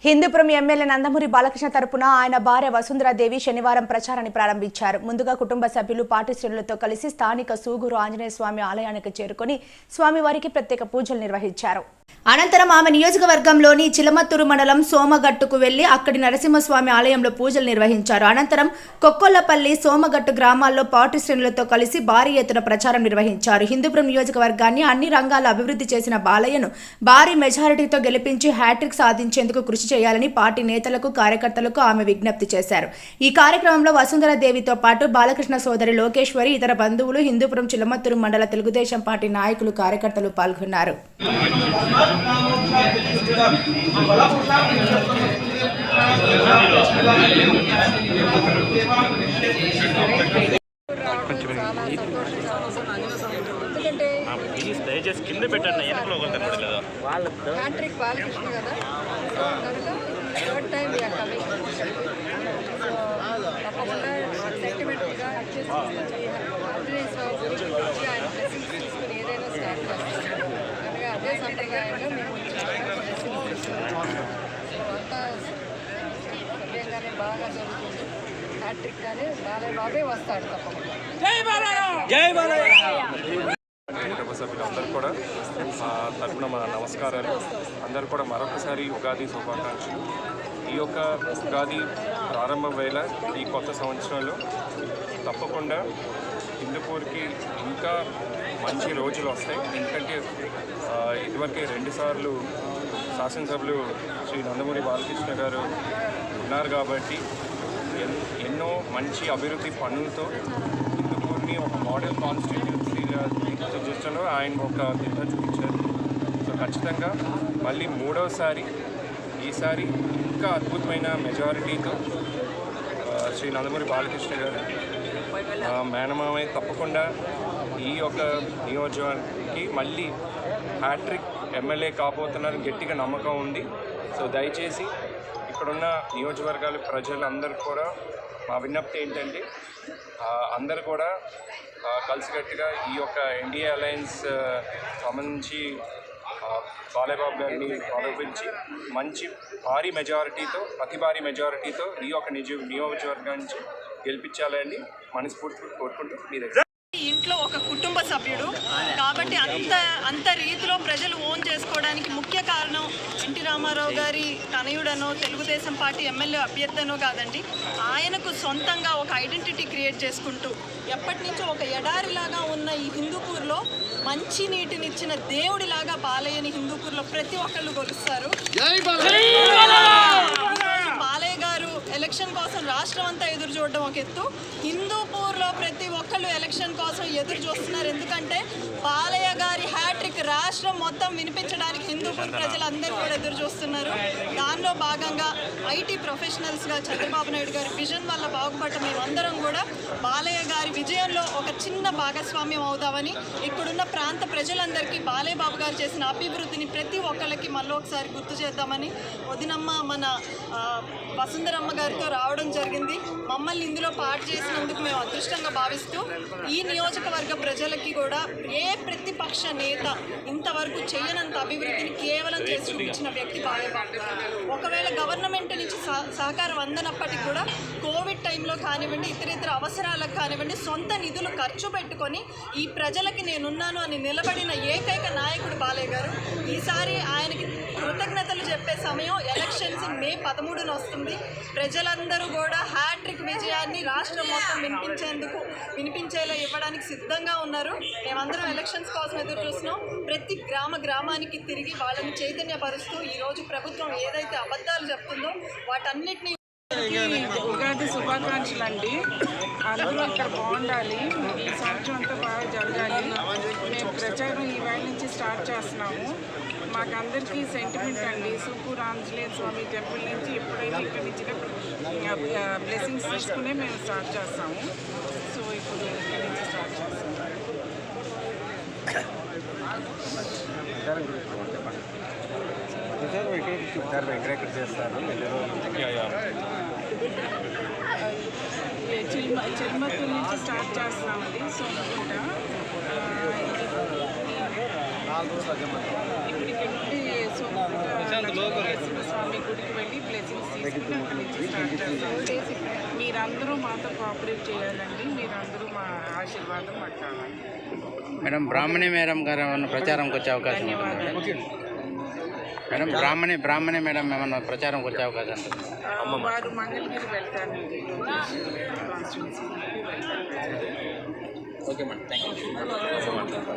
Hindupuram MLA Nandamuri Balakrishna తరపున ఆయన భార్య వసుంధరాదేవి శనివారం ప్రచారాన్ని ప్రారంభించారు. ముందుగా కుటుంబ సభ్యులు పార్టీ శ్రేణులతో కలిసి స్థానిక సూగూరు ఆంజనేయ స్వామి ఆలయానికి చేరుకొని స్వామివారికి ప్రత్యేక పూజలు నిర్వహించారు. అనంతరం ఆమె నియోజకవర్గంలోని చిలమత్తూరు మండలం సోమగట్టుకు వెళ్లి అక్కడి నరసింహస్వామి ఆలయంలో పూజలు నిర్వహించారు. అనంతరం కొక్కొల్లపల్లి, సోమగట్టు గ్రామాల్లో పార్టీ శ్రేణులతో కలిసి భారీ ఎత్తున ప్రచారం నిర్వహించారు. హిందూపురం నియోజకవర్గాన్ని అన్ని రంగాల్లో అభివృద్ధి చేసిన బాలయ్యను భారీ మెజారిటీతో గెలిపించి హ్యాట్రిక్ సాధించేందుకు కృషి చేయాలని పార్టీ నేతలకు, కార్యకర్తలకు ఆమె విజ్ఞప్తి చేశారు. ఈ కార్యక్రమంలో వసుంధరాదేవితో పాటు బాలకృష్ణ సోదరి లోకేశ్వరి, ఇతర బంధువులు, హిందూపురం చిలమత్తూరు మండల తెలుగుదేశం పార్టీ నాయకులు, కార్యకర్తలు పాల్గొన్నారు. దయచేసి కింద పెట్టండి, ఎన్నికలో కనపడలేదు. హ్యాట్రిక్ బాలకృష్ణ కదా, థర్డ్ టైం వీఆర్ కమింగ్. తప్పకుండా సెంటిమెంట్గా ఆంజనేయ స్వామి ఆయన బ్లెస్సింగ్స్ తీసుకుని ఏదైనా స్టార్ట్ చేస్తాం. కనుక అదే సంప్రదాయంలో మేము అంతా సవ్యంగానే బాగా జరుగుతుంది. హ్యాట్రిక్ కానీ బాలయ్య బాబే వస్తాడు తప్పకుండా. కుటుంబ సభ్యులందరూ కూడా తరపున మన నమస్కారాలు. అందరూ కూడా మరొకసారి ఉగాది శుభాకాంక్షలు. ఈ యొక్క ఉగాది ప్రారంభం వేళ ఈ కొత్త సంవత్సరంలో తప్పకుండా హిందూపూర్కి ఇంకా మంచి రోజులు వస్తాయి. ఎందుకంటే ఇదివరకే 2 సార్లు శాసనసభ్యులు శ్రీ నందమూరి బాలకృష్ణ గారు ఉన్నారు కాబట్టి ఎన్నో మంచి అభివృద్ధి పనులతో హిందూపూర్ని ఒక మోడల్ కాన్స్టిట్యూన్సీగా తీర్చిదిద్దడంలో ఆయన ఒక దిశ చూపించారు. సో ఖచ్చితంగా మళ్ళీ మూడవసారి ఈసారి ఇంకా అద్భుతమైన మెజారిటీతో శ్రీ నందమూరి బాలకృష్ణ గారు మేనమామయ్య తప్పకుండా ఈ యొక్క నియోజకవర్గానికి మళ్ళీ హ్యాట్రిక్ ఎమ్మెల్యే కాబోతున్నారని గట్టిగా నమ్మకం ఉంది. సో దయచేసి ఇక్కడున్న నియోజకవర్గాల ప్రజలందరూ కూడా మా విజ్ఞప్తి ఏంటంటే అందరూ కూడా కలిసికట్టుగా ఈ యొక్క ఎన్డీఏ అలయన్స్ సంబంధించి బాలయ్య బాబు గారిని ఆరోపించి మంచి భారీ మెజారిటీతో, అతి భారీ మెజారిటీతో ఈ యొక్క నియోజకవర్గాన్ని గెలిపించాలని మనస్ఫూర్తిగా కోరుకుంటూ మీ దగ్గర. ఇంట్లో ఒక కుటుంబ సభ్యుడు కాబట్టి అంత రీతిలో ప్రజలు ఓన్ చేసుకోవడానికి ముఖ్య కారణం ఎన్టీ రామారావు గారి తనయుడనో తెలుగుదేశం పార్టీ ఎమ్మెల్యే అభ్యర్థనో కాదండి. ఆయనకు సొంతంగా ఒక ఐడెంటిటీ క్రియేట్ చేసుకుంటూ ఎప్పటి నుంచో ఒక ఎడారిలాగా ఉన్న ఈ హిందూపూర్లో మంచి నీటినిచ్చిన దేవుడిలాగా బాలయ్యని హిందూపూర్లో ప్రతి ఒక్కళ్ళు కొలుస్తారు. బాలయ్య గారు ఎలక్షన్ కోసం రాష్ట్రం అంతా ఎదురు చూడడం ఒక ఎత్తు, హిందూపూర్లో ప్రతి ఒక్కళ్ళు ఎలక్షన్ కోసం ఎదురు చూస్తున్నారు. ఎందుకంటే బాలయ్య గారి హ్యాట్రిక్ రాష్ట్రం మొత్తం వినిపించడానికి హిందూపూర్ ప్రజలందరూ కూడా ఎదురు చూస్తున్నారు. దానిలో భాగంగా ఐటీ ప్రొఫెషనల్స్గా చంద్రబాబు నాయుడు గారి విజన్ వల్ల బాగుపడ్డ మేమందరం కూడా బాలయ్య గారి విజయంలో ఒక చిన్న భాగస్వామ్యం అవుదామని, ఇక్కడున్న ప్రాంత ప్రజలందరికీ బాలయ్య బాబు గారు చేసిన అభివృద్ధిని ప్రతి ఒక్కళ్ళకి మళ్ళీ ఒకసారి గుర్తు చేద్దామని వదినమ్మ మన వసుంధరమ్మ గారితో రావడం జరిగింది. మమ్మల్ని ఇందులో పాటు చేసినందుకు మేము అదృష్టంగా భావిస్తూ ఈ నియోజకవర్గ ప్రజలకి కూడా ఏ ప్రతిపక్ష నేత ఇంతవరకు చేయనంత అభివృద్ధిని కేవలం చేసి చూపించిన వ్యక్తి బాలయ్య బాబు గారు. ఒకవేళ గవర్నమెంట్ నుంచి సహకారం అందనప్పటికీ కూడా కోవిడ్ టైంలో కానివ్వండి, ఇతర అవసరాలకు కానివ్వండి, సొంత నిధులు ఖర్చు పెట్టుకొని ఈ ప్రజలకి నేనున్నాను అని నిలబడిన ఏకైక నాయకుడు బాలయ్య గారు. ఈసారి ఆయనకి కృతజ్ఞతలు చెప్పే సమయం ఎలక్షన్స్ మే 13న వస్తుంది. ప్రజలందరూ కూడా హ్యాట్రిక్ విజయాన్ని రాష్ట్రం మొత్తం వినిపించేలా ఇవ్వడానికి సిద్ధంగా ఉన్నారు. మేమందరం ఎలక్షన్స్ కోసం ఎదురు చూస్తున్నాం. ప్రతి గ్రామానికి తిరిగి వాళ్ళని చైతన్యపరుస్తూ ఈరోజు ప్రభుత్వం ఏదైతే అబద్ధాలు చెప్తుందో వాటన్నిటినీ. ఉగాది శుభాకాంక్షలు అండి. అందరూ ఇక్కడ బాగుండాలి, ఈ సంవత్సరం అంతా బాగా జరగాలి. మేము ప్రచారం ఈవేళ నుంచి స్టార్ట్ చేస్తున్నాము. మాకందరికీ సెంటిమెంట్ అండి. సూగూరు ఆంజనేయ స్వామి టెంపుల్ నుంచి ఎప్పుడైనా ఇక్కడి నుంచి బ్లెస్సింగ్స్ తీసుకునే మేము స్టార్ట్ చేస్తాము. సో ఇప్పుడు ఇక్కడి నుంచి స్టార్ట్ చేస్తాము. చిరుమత్తూరు నుంచి స్టార్ట్ చేస్తున్నామండి. సోమగుంట ఇప్పుడు ఇక్కడ నుండి సో స్వామి గుడికి వెళ్ళి బ్లెస్సింగ్స్ తీసుకుని అక్కడి నుంచి స్టార్ట్ చేస్తాం. మీరందరూ మాతో కోఆపరేట్ చేయాలండి. మీరందరూ మా ఆశీర్వాదం మాకు కావాలి. మేడం బ్రాహ్మణి మేడం గారు ఏమన్నా ప్రచారంకి వచ్చే అవకాశం ఉంటుందా మేడం? బ్రాహ్మణి మేడం ఏమన్నా ప్రచారంకి వచ్చే అవకాశం ఉంటుంది? వారు మంగళగిరి వెళ్తారు. Okay madam, thank you.